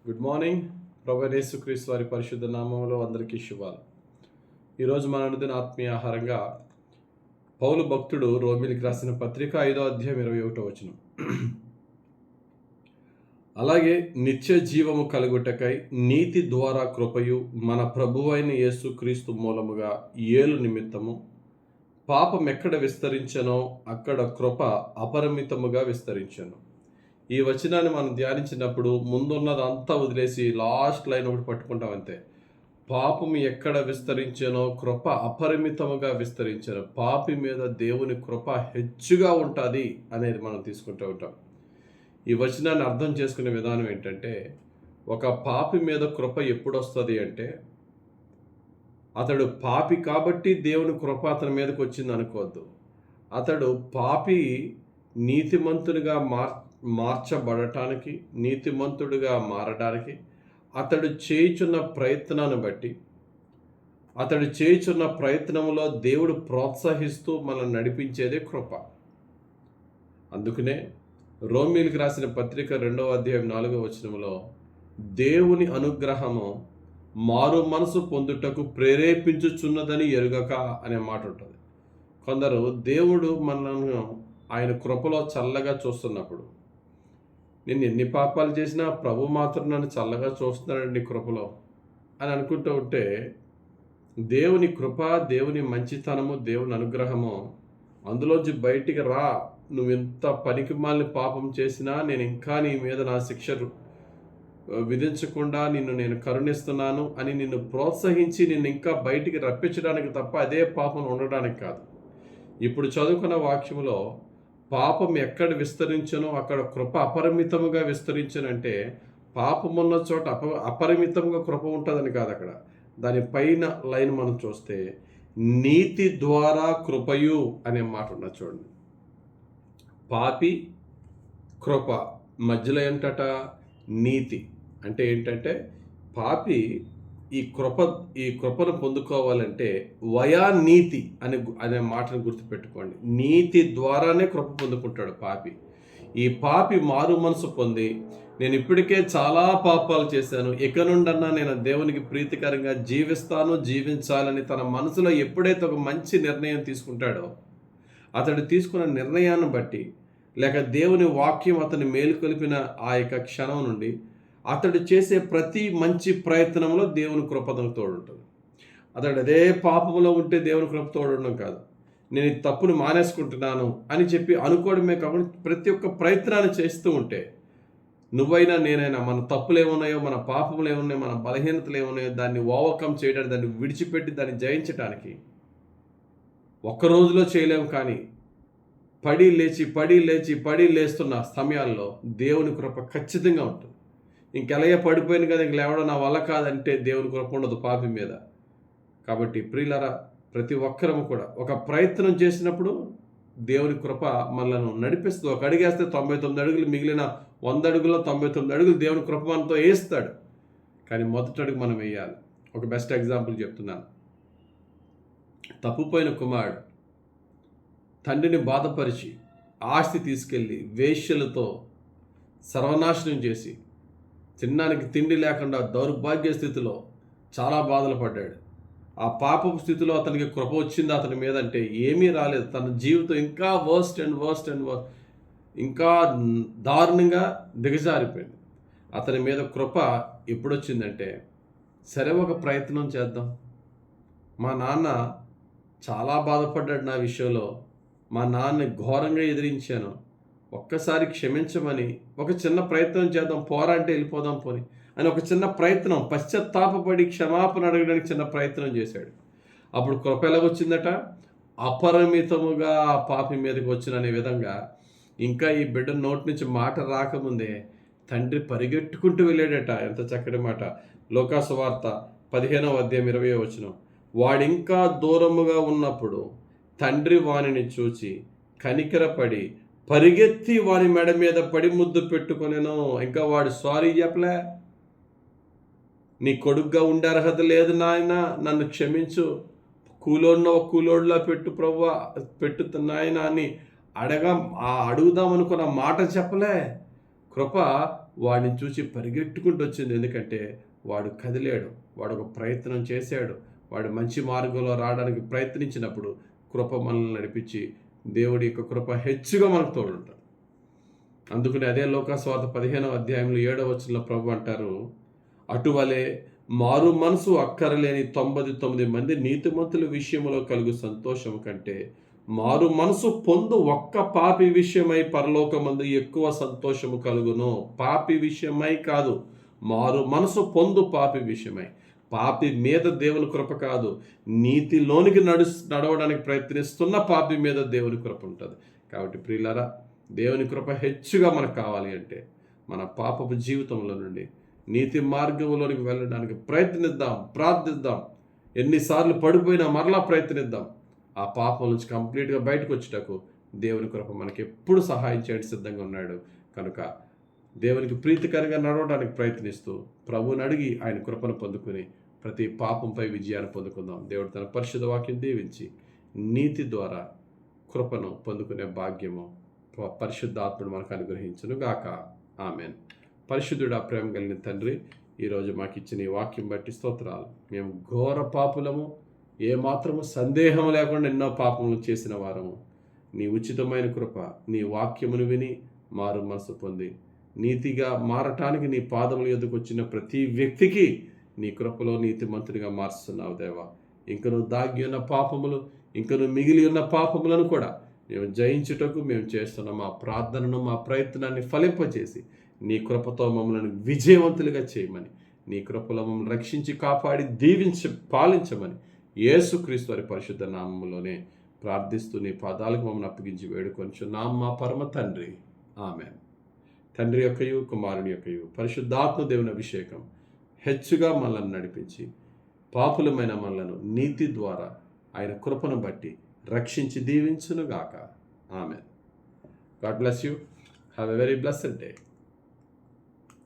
Good morning. ప్రభువైన యేసుక్రీస్తు వారి పరిశుద్ధ నామములో అందరికీ శుభాలు. ఈరోజు మన అనుదిన ఆత్మీయ ఆహారంగా పౌలు భక్తుడు రోమీయులకు రాసిన పత్రిక 5వ అధ్యాయం 21వ వచనం. అలాగే నిత్య జీవము కలుగుటకై నీతి ద్వారా కృపయు మన ప్రభువైన యేసుక్రీస్తు మూలముగా ఏలు నిమిత్తము పాపం ఎక్కడ విస్తరించెనో అక్కడ కృప అపరిమితముగా విస్తరించెను. ఈ వచనాన్ని మనం ధ్యానించినప్పుడు ముందున్నదంతా వదిలేసి లాస్ట్ లైన్ ఒకటి పట్టుకుంటాం అంతే. పాపం ఎక్కడ విస్తరించానో కృప అపరిమితముగా విస్తరించాను. పాపి మీద దేవుని కృప హెచ్చుగా ఉంటుంది అనేది మనం తీసుకుంటూ ఉంటాం. ఈ వచనాన్ని అర్థం చేసుకునే విధానం ఏంటంటే, ఒక పాపి మీద కృప ఎప్పుడు వస్తుంది అంటే, అతడు పాపి కాబట్టి దేవుని కృప అతని మీదకి వచ్చింది అనుకోవద్దు. అతడు పాపి నీతిమంతునిగా మార్చబడటానికి, నీతిమంతుడిగా మారడానికి అతడు చేయుచున్న ప్రయత్నాన్ని బట్టి, అతడు చేయుచున్న ప్రయత్నంలో దేవుడు ప్రోత్సహిస్తూ మనల్ని నడిపించేదే కృప. అందుకనే రోమీయులకు రాసిన పత్రిక 2వ అధ్యాయం 4వ వచనంలో దేవుని అనుగ్రహము మారు మనసు పొందుటకు ప్రేరేపించుచున్నదని ఎరుగక అనే మాట ఉంటుంది. కొందరు దేవుడు మనల్ని ఆయన కృపలో చల్లగా చూస్తున్నప్పుడు, నేను ఎన్ని పాపాలు చేసినా ప్రభు మాత్రం నన్ను చల్లగా చూస్తున్నాడండి కృపలో అని అనుకుంటూ ఉంటే, దేవుని కృప, దేవుని మంచితనము, దేవుని అనుగ్రహము అందులోంచి బయటికి రా, నువ్వు ఎంత పనికిమాలిన పాపం చేసినా నేను ఇంకా నీ మీద నా శిక్ష విధించకుండా నేను కరుణిస్తున్నాను అని నిన్ను ప్రోత్సహించి నిన్ను ఇంకా బయటికి రప్పించడానికి తప్ప అదే పాపం ఉండడానికి కాదు. ఇప్పుడు చదువుకున్న వాక్యంలో పాపం ఎక్కడ విస్తరించనో అక్కడ కృప అపరిమితముగా విస్తరించనంటే, పాపమున్న చోట అపరిమితంగా కృప ఉంటుందని కాదు. అక్కడ దానిపైన లైన్ మనం చూస్తే నీతి ద్వారా కృపయు అనే మాట ఉన్నది చూడండి. పాపి, కృప మధ్యలో ఏంటట? నీతి. అంటే ఏంటంటే, పాపి ఈ కృపను పొందుకోవాలంటే వయా నీతి అనే మాటను గుర్తుపెట్టుకోండి. నీతి ద్వారానే కృప పొందుకుంటాడు పాపి. ఈ పాపి మారు మనసు పొంది, నేను ఇప్పటికే చాలా పాపాలు చేశాను, ఇక నుండన్నా నేను దేవునికి ప్రీతికరంగా జీవించాలని తన మనసులో ఎప్పుడైతే ఒక మంచి నిర్ణయం తీసుకుంటాడో, అతడు తీసుకున్న నిర్ణయాన్ని బట్టి, లేక దేవుని వాక్యం అతని మేలుకొలిపిన ఆ యొక్క క్షణం నుండి అతడు చేసే ప్రతి మంచి ప్రయత్నంలో దేవుని కృప తోడుంటుంది. అతడు అదే పాపంలో ఉంటే దేవుని కృప తోడడం కాదు, నేను ఈ తప్పును మానేసుకుంటున్నాను అని చెప్పి అనుకోవడమే కాకుండా ప్రతి ఒక్క ప్రయత్నాన్ని చేస్తూ ఉంటే, నువ్వైనా నేనైనా మన తప్పులు ఏమున్నాయో, మన పాపములు ఏమున్నాయో, మన బలహీనతలు ఏమున్నాయో దాన్ని ఓవర్కమ్ చేయడానికి, దాన్ని విడిచిపెట్టి దాన్ని జయించడానికి ఒక్క రోజులో చేయలేము. కానీ పడి లేస్తున్న సమయాల్లో దేవుని కృప ఖచ్చితంగా ఉంటుంది. ఇంకెలయ్య పడిపోయింది కదా, ఇంక లేవడం నా వల్ల కాదంటే దేవుని కృప ఉండదు పాపి మీద. కాబట్టి ప్రియులారా, ప్రతి ఒక్కరము కూడా ఒక ప్రయత్నం చేసినప్పుడు దేవుని కృప మనలను నడిపిస్తుంది. ఒక అడుగేస్తే 99 అడుగులు, మిగిలిన 100 అడుగుల్లో 99 అడుగులు దేవుని కృప మనతో వేస్తాడు. కానీ మొదటి అడుగు మనం వేయాలి. ఒక బెస్ట్ ఎగ్జాంపుల్ చెప్తున్నాను. తప్పుపోయిన కుమారుడు తండ్రిని బాధపరిచి ఆస్తి తీసుకెళ్ళి వేశ్యలతో సర్వనాశనం చేసి, తినడానికి తిండి లేకుండా దౌర్భాగ్య స్థితిలో చాలా బాధలు పడ్డాడు. ఆ పాపపు స్థితిలో అతనికి కృప వచ్చింది అతని మీద అంటే ఏమీ రాలేదు. తన జీవితం ఇంకా వర్స్ట్ ఇంకా దారుణంగా దిగజారిపోయింది. అతని మీద కృప ఎప్పుడొచ్చిందంటే, సరే ఒక ప్రయత్నం చేద్దాం. మా నాన్న చాలా బాధపడ్డాడు నా విషయంలో, మా నాన్నని ఘోరంగా ఎదిరించాను, ఒక్కసారి క్షమించమని ఒక చిన్న ప్రయత్నం చేద్దాం, పోరా అంటే వెళ్ళిపోదాం పోని అని ఒక చిన్న ప్రయత్నం, పశ్చాత్తాపడి క్షమాపణ అడగడానికి చిన్న ప్రయత్నం చేశాడు. అప్పుడు కృప ఎలాగొచ్చిందట? అపరిమితముగా ఆ పాపి మీదకి వచ్చిననే విధంగా. ఇంకా ఈ బిడ్డ నోటి నుంచి మాట రాకముందే తండ్రి పరిగెట్టుకుంటూ వెళ్ళాడట. ఎంత చక్కటి మాట! లోకాసు వార్త 15వ అధ్యాయం 20వ వచనం. వాడింకా దూరముగా ఉన్నప్పుడు తండ్రి వానిని చూచి కనికరపడి పరిగెత్తి వాని మెడ మీద పడి ముద్దు పెట్టుకొనెను. ఇంకా వాడు సారీ చెప్పలే. నీ కొడుగ్గా ఉండే అర్హత లేదు నాయన, నన్ను క్షమించు, కూలోడిలా పెట్టు ప్రభువా, నాయన అని అడుగుదామనుకున్న మాట చెప్పలే. కృప వాడిని చూసి పరిగెట్టుకుంటూ వచ్చింది. ఎందుకంటే వాడు కదిలాడు, వాడు ఒక ప్రయత్నం చేశాడు, వాడు మంచి మార్గంలో రావడానికి ప్రయత్నించినప్పుడు కృప మనల్ని నడిపించి దేవుడి యొక్క కృప హెచ్చుగా మనకు తోడుంటుంది. అందుకని అదే లోకాసువార్త 15వ అధ్యాయంలో 7వ వచనంలో ప్రభు అంటారు, అటువలే మారు మనసు అక్కరలేని 99 మంది నీతిమంతుల విషయంలో కలుగు సంతోషం కంటే మారు మనసు పొందు ఒక్క పాపి విషయమై పరలోకమందు ఎక్కువ సంతోషము కలుగును. పాపి విషయమై కాదు, మారు మనసు పొందు పాపి విషయమై. పాపి మీద దేవుని కృప కాదు, నీతిలోనికి నడవడానికి ప్రయత్నిస్తున్న పాపి మీద దేవుని కృప ఉంటుంది. కాబట్టి ప్రియులారా, దేవుని కృప హెచ్చుగా మనకు కావాలి అంటే మన పాపపు జీవితంలో నుండి నీతి మార్గంలోనికి వెళ్ళడానికి ప్రయత్నిద్దాం, ప్రార్థిద్దాం. ఎన్నిసార్లు పడిపోయినా మరలా ప్రయత్నిద్దాం. ఆ పాపం నుంచి కంప్లీట్గా బయటకు వచ్చేటకు దేవుని కృప మనకి ఎప్పుడు సహాయం చేయడానికి సిద్ధంగా ఉన్నాడు. కనుక దేవునికి ప్రీతికరంగా నడవడానికి ప్రయత్నిస్తూ ప్రభువుని అడిగి ఆయన కృపను పొందుకుని ప్రతి పాపంపై విజయాన్ని పొందుకుందాం. దేవుడు తన పరిశుద్ధ వాక్యం దీవించి నీతి ద్వారా కృపను పొందుకునే భాగ్యము పరిశుద్ధాత్ముడు మనకు అనుగ్రహించును గాక. ఆమెన్. పరిశుద్ధుడా, ప్రేమ కలిగిన తండ్రి, ఈరోజు మాకు ఇచ్చిన ఈ వాక్యం బట్టి స్తోత్రాలు. మేము ఘోర పాపులము, ఏమాత్రము సందేహం లేకుండా ఎన్నో పాపములు చేసిన వారము. నీ ఉచితమైన కృప, నీ వాక్యమును విని మారు మనసు పొంది నీతిగా మారటానికి నీ పాదముల యొద్దకు వచ్చిన ప్రతి వ్యక్తికి నీ కృపలో నీతిమంతునిగా మార్చుతున్నావు దేవా. ఇంకను దాగి ఉన్న పాపములు, ఇంకను మిగిలి ఉన్న పాపములను కూడా మేము జయించుటకు మేము చేస్తున్న మా ప్రార్థనను, మా ప్రయత్నాన్ని ఫలింపచేసి నీ కృపతో మమ్మల్ని విజయవంతులుగా చేయమని, నీ కృపలో మమ్మల్ని రక్షించి కాపాడి దీవించి పాలించమని యేసుక్రీస్తు వారి పరిశుద్ధ నామములోనే ప్రార్థిస్తూ నీ పాదాలకు మమ్మల్ని అప్పగించి వేడుకొంచున్నాం మా పరమ తండ్రి. ఆమెన్. తండ్రి యొక్కయు, కుమారుని యొక్కయు, పరిశుద్ధాత్మ దేవుని అభిషేకం హెచ్చుగా మనల్ని నడిపించి పాపులమైన మనలను నీతి ద్వారా ఆయన కృపను బట్టి రక్షించి దీవించునుగాక. Amen. God bless you. Have a very blessed day.